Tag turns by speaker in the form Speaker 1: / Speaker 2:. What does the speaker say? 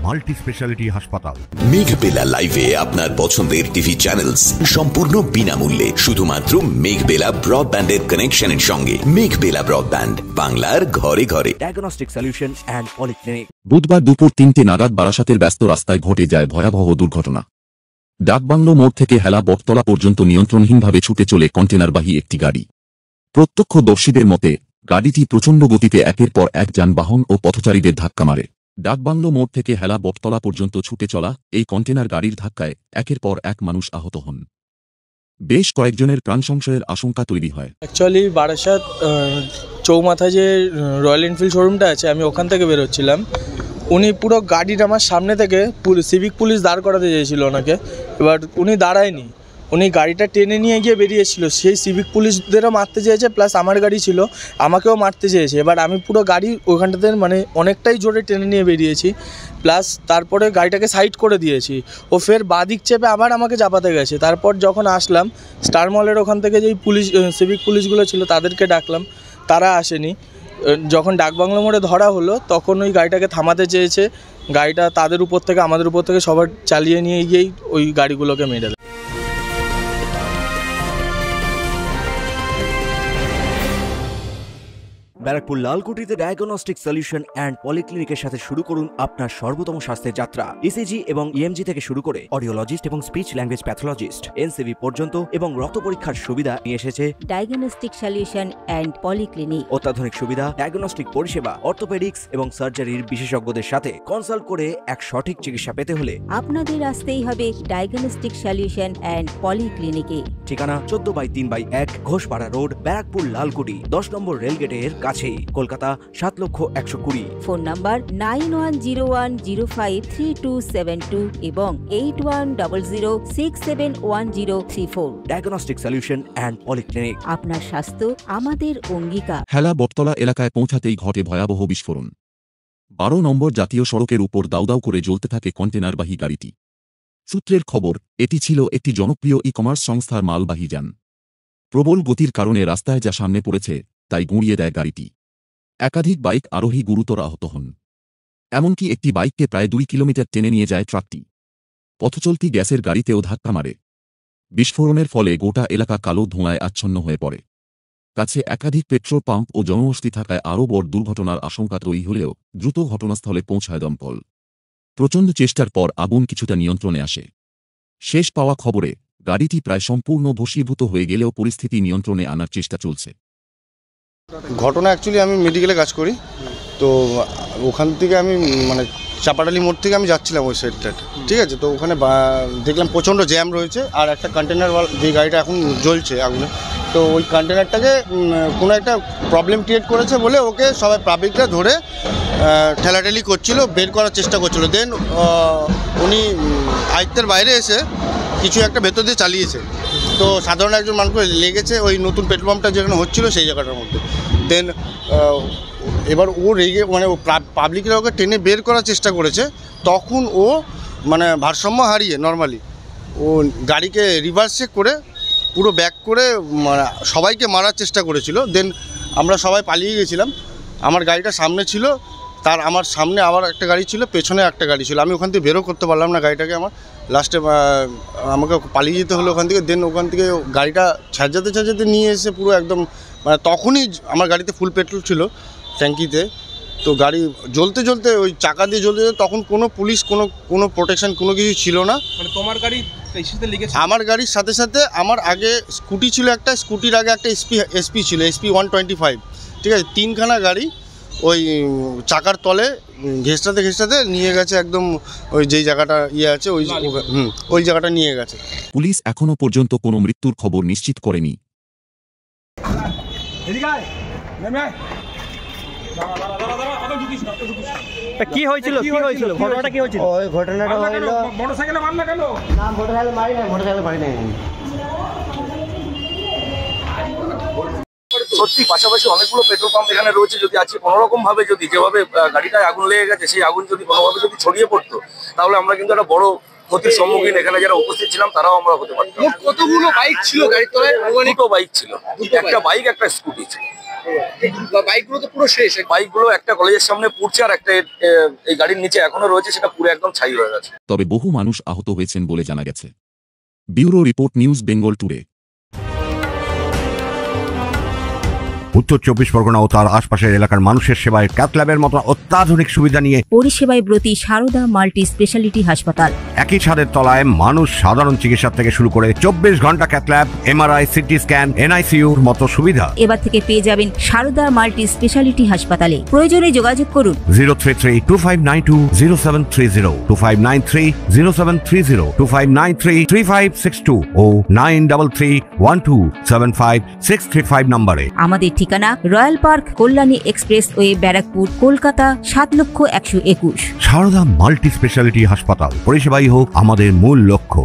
Speaker 1: Multi speciality হাসপাতাল।
Speaker 2: মেঘবেলা লাইভে আপনার পছন্দের টিভি চ্যানেলস সম্পূর্ণ বিনামূল্যে, শুধুমাত্র মেঘবেলা ব্রডব্যান্ডের কানেকশনের সঙ্গে। মেঘবেলা ব্রডব্যান্ড, বাংলার ঘরে ঘরে।
Speaker 3: Diagnostic solution and polyclinic.
Speaker 4: বুধবার দুপুর 3টে নাগাদ বারাসাতের ব্যস্ত রাস্তায় ঘটে যায় ভয়াবহ দুর্ঘটনা। ডাকবাংলো মোড় থেকে হেলা বটতলা পর্যন্ত নিয়ন্ত্রণহীনভাবে ছুটে চলে কন্টেনারবাহী একটি গাড়ি। প্রত্যক্ষদর্শীদের মতে গাড়িটি প্রচণ্ড গতিতে একের পর এক যানবাহন ও পথচারীদের ধাক্কা মারে। ডাকবাংলো মোড় থেকে হেলা বটতলা পর্যন্ত ছুটে চলা এই কন্টেনার গাড়ির ধাক্কায় একের পর এক মানুষ আহত হন। বেশ কয়েকজনের প্রাণ সংশয়ের আশঙ্কা তৈরি হয়।
Speaker 5: অ্যাকচুয়ালি বারাসাত চৌমাথায় যে রয়্যাল এনফিল্ড শোরুমটা আছে, আমি ওখান থেকে বেরোচ্ছিলাম। উনি পুরো গাড়িটা আমার সামনে থেকে সিভিক পুলিশ দাঁড় করাতে চেয়েছিল ওনাকে, এবার উনি দাঁড়ায়নি, উনি গাড়িটা টেনে নিয়ে গিয়ে বেরিয়েছিল। সেই সিভিক পুলিশদেরও মারতে চেয়েছে, প্লাস আমার গাড়ি ছিল, আমাকেও মারতে চেয়েছে। এবার আমি পুরো গাড়ি ওইখানটাতে মানে অনেকটাই জোরে টেনে নিয়ে বেরিয়েছি, প্লাস তারপরে গাড়িটাকে সাইড করে দিয়েছি। ও ফের বাদিক চেপে আবার আমাকে চাপাতে গেছে। তারপর যখন আসলাম স্টার মলের ওখান থেকে যেই পুলিশ সিভিক পুলিশগুলো ছিল তাদেরকে ডাকলাম, তারা আসেনি। যখন ডাকবাংলো মোড়ে ধরা হলো তখন ওই গাড়িটাকে থামাতে চেয়েছে, গাড়িটা তাদের উপর থেকে আমাদের উপর থেকে সবার চালিয়ে নিয়ে গিয়েই ওই গাড়িগুলোকে মেরে দেয়।
Speaker 3: ব্যারাকপুর লালকুটিতে ডায়াগনস্টিক সলিউশন অ্যান্ড পলিক্লিনিকের সাথে শুরু করুন আপনার সর্বোত্তম স্বাস্থ্যের যাত্রা। ইসিজি এবং ইএমজি থেকে শুরু করে অডিওলজিস্ট এবং স্পিচ ল্যাঙ্গুয়েজ প্যাথোলজিস্ট, এনসিবি পর্যন্ত এবং রক্ত পরীক্ষার সুবিধা নিয়ে এসেছে
Speaker 6: ডায়াগনস্টিক সলিউশন অ্যান্ড পলিক্লিনিক।
Speaker 3: অত্যাধুনিক সুবিধা, ডায়াগনস্টিক পরিষেবা, অর্থোপেডিক্স এবং সার্জারির বিশেষজ্ঞদের সাথে কনসাল্ট করে এক সঠিক চিকিৎসা পেতে হলে
Speaker 6: আপনাদের আসতেই হবে ডায়াগনস্টিক সলিউশন অ্যান্ড পলিক্লিনিকে।
Speaker 3: ঠিকানা 14/3/1 ঘোষপাড়া রোড, ব্যারাকপুর লালকুটি, 10 নম্বর রেলগেটের কাছেই, কলকাতা 7,20,020।
Speaker 6: ফোন নাম্বার 9101053272 এবং 8100671034।
Speaker 3: Diagnostic solution and polyclinic.
Speaker 6: আপনার স্বাস্থ্য আমাদের অঙ্গীকার।
Speaker 4: হেলা বটতলা এলাকায় পৌঁছাতেই ঘটে ভয়াবহ বিস্ফোরণ। 12 নম্বর জাতীয় সড়কের উপর দাউদাউ করে জ্বলতে থাকে কন্টেনারবাহী গাড়িটি। সূত্রের খবর, এটি ছিল একটি জনপ্রিয় ই-কমার্স সংস্থার মালবাহী যান। প্রবল গতির কারণে রাস্তায় যা সামনে পড়েছে তাই গুঁড়িয়ে দেয় গাড়িটি। একাধিক বাইক আরোহী গুরুতর আহত হন। এমনকি একটি বাইককে প্রায় 2 কিলোমিটার টেনে নিয়ে যায় ট্রাকটি। পথচলতি গ্যাসের গাড়িতেও ধাক্কা মারে। বিস্ফোরণের ফলে গোটা এলাকা কালো ধোঁয়ায় আচ্ছন্ন হয়ে পড়ে। কাছে একাধিক পেট্রোল পাম্প ও জনবসতি থাকায় আরও বড় দুর্ঘটনার আশঙ্কা তৈরি হলেও দ্রুত ঘটনাস্থলে পৌঁছায় দমকল। প্রচণ্ড চেষ্টার পর আগুন কিছুটা নিয়ন্ত্রণে আসে। শেষ পাওয়া খবরে গাড়িটি প্রায় সম্পূর্ণ ভস্মীভূত হয়ে গেলেও পরিস্থিতি নিয়ন্ত্রণে আনার চেষ্টা চলছে।
Speaker 7: ঘটনা অ্যাকচুয়ালি আমি মেডিকেলে কাজ করি, তো ওখান থেকে আমি মানে চাপাডালি মোড় থেকে আমি যাচ্ছিলাম ওই সাইডটা, ঠিক আছে। তো ওখানে দেখলাম প্রচণ্ড জ্যাম রয়েছে, আর একটা কন্টেনার যে গাড়িটা এখন জ্বলছে আগুনে, তো ওই কন্টেনারটাকে কোনো একটা প্রবলেম ক্রিয়েট করেছে বলে ওকে সবাই পাবলিকরা ধরে ঠেলাঠেলি করছিল, বের করার চেষ্টা করছিল। দেন উনি আয়ত্তের বাইরে এসে কিছু একটা ভেতর দিয়ে চালিয়েছে, তো সাধারণ একজন মানুষ লেগেছে ওই নতুন পেট্রোল পাম্পটা যেখানে হচ্ছিলো সেই জায়গাটার মধ্যে। দেন এবার ও রেগে মানে ও পাবলিকরা ওকে টেনে বের করার চেষ্টা করেছে, তখন ও মানে ভারসাম্য হারিয়ে নর্মালি ও গাড়িকে রিভার্স চেক করে পুরো ব্যাক করে সবাইকে মারার চেষ্টা করেছিল। দেন আমরা সবাই পালিয়ে গেছিলাম। আমার গাড়িটা সামনে ছিল, আমার সামনে আবার একটা গাড়ি ছিল, পেছনে একটা গাড়ি ছিল। আমি ওখান থেকে বেরো করতে পারলাম না গাড়িটাকে, আমার লাস্টে আমাকে পালিয়ে যেতে হলো ওখান থেকে। দেন ওখান থেকে গাড়িটা ছাড়াতে নিয়ে এসে পুরো একদম মানে তখনই আমার গাড়িতে ফুল পেট্রোল ছিল ট্যাঙ্কিতে, তো গাড়ি জ্বলতে ওই চাকা দিয়ে জ্বলতে তখন কোনো পুলিশ কোনো প্রোটেকশন কোনো কিছু ছিল না। মানে তোমার গাড়ি আমার গাড়ির সাথে সাথে আমার আগে স্কুটি ছিল একটা, স্কুটির আগে একটা এসপি ছিল, SP 125, ঠিক আছে। 3খানা গাড়ি ওই চাকার তলে ঘেঁষটাতে নিয়ে গেছে একদম ওই যেই জায়গাটা আছে ওই জায়গাটা নিয়ে গেছে।
Speaker 4: পুলিশ এখনো পর্যন্ত কোনো মৃত্যুর খবর নিশ্চিত করেনি।
Speaker 8: কি হয়েছিল ঘটনাটা কি হয়েছিল?
Speaker 9: ওই ঘটনাটা হলো মোটরসাইকেলে মার না কেন? না মোটরসাইকেল মারি নাই, মোটরসাইকেল মারি নাই।
Speaker 10: সত্যি পাশাপাশি অনেকগুলো পেট্রোল পাম্প এখানে রয়েছে, যদি আজকে কোনোরকম ভাবে যদি যেভাবে গাড়িটায় আগুন লেগে গেছে সেই আগুন যদি কোনোভাবে যদি ছড়িয়ে পড়তো তাহলে আমরা কিন্তু একটা বড় ক্ষতির সম্মুখীন এখানে যারা উপস্থিত ছিলাম তারাও আমরা হতে পারতাম।
Speaker 11: কতগুলো বাইক ছিল গাড়ির তলায়?
Speaker 10: 2টো বাইক ছিল, একটা বাইক একটা স্কুটি ছিল। বাইকগুলো তো পুরো শেষ, বাইকগুলো একটা কলেজের সামনে পুড়ছে আর একটা এই গাড়ির নিচে এখনো রয়েছে, সেটা পুরো একদম ছাই হয়ে গেছে।
Speaker 4: তবে বহু মানুষ আহত হয়েছেন বলে জানা গেছে। Bureau report, news Bengal today.
Speaker 1: উত্তর 24 পরগনা ও তার আশপাশের এলাকার মানুষের সেবায় ক্যাথ ল্যাবের মতো অত্যাধুনিক সুবিধা নিয়ে
Speaker 6: পরিষেবায় ব্রতী সারদা মাল্টি স্পেশালিটি হাসপাতাল।
Speaker 1: একই ছাদের তলায় মানুষ সাধারণ চিকিৎসা থেকে শুরু করে 24 ঘন্টা cath lab, MRI, CT scan, এনআইসিইউর মতো সুবিধা
Speaker 6: এবার থেকে পেয়ে যাবেন সারদা মাল্টি স্পেশালিটি হাসপাতালে। প্রয়োজনে যোগাযোগ করুন
Speaker 1: 033-2592-0730, 2593-0730, 2593-3562 ও 9331275635 নম্বরে।
Speaker 6: আমাদের ঠিকানা Royal Park, Kalyani expressway, Barrackpore, Kolkata ৭,১২১।
Speaker 1: সারদা মাল্টি স্পেশালিটি হাসপাতাল, পরিষেবাই হোক আমাদের মূল লক্ষ্য।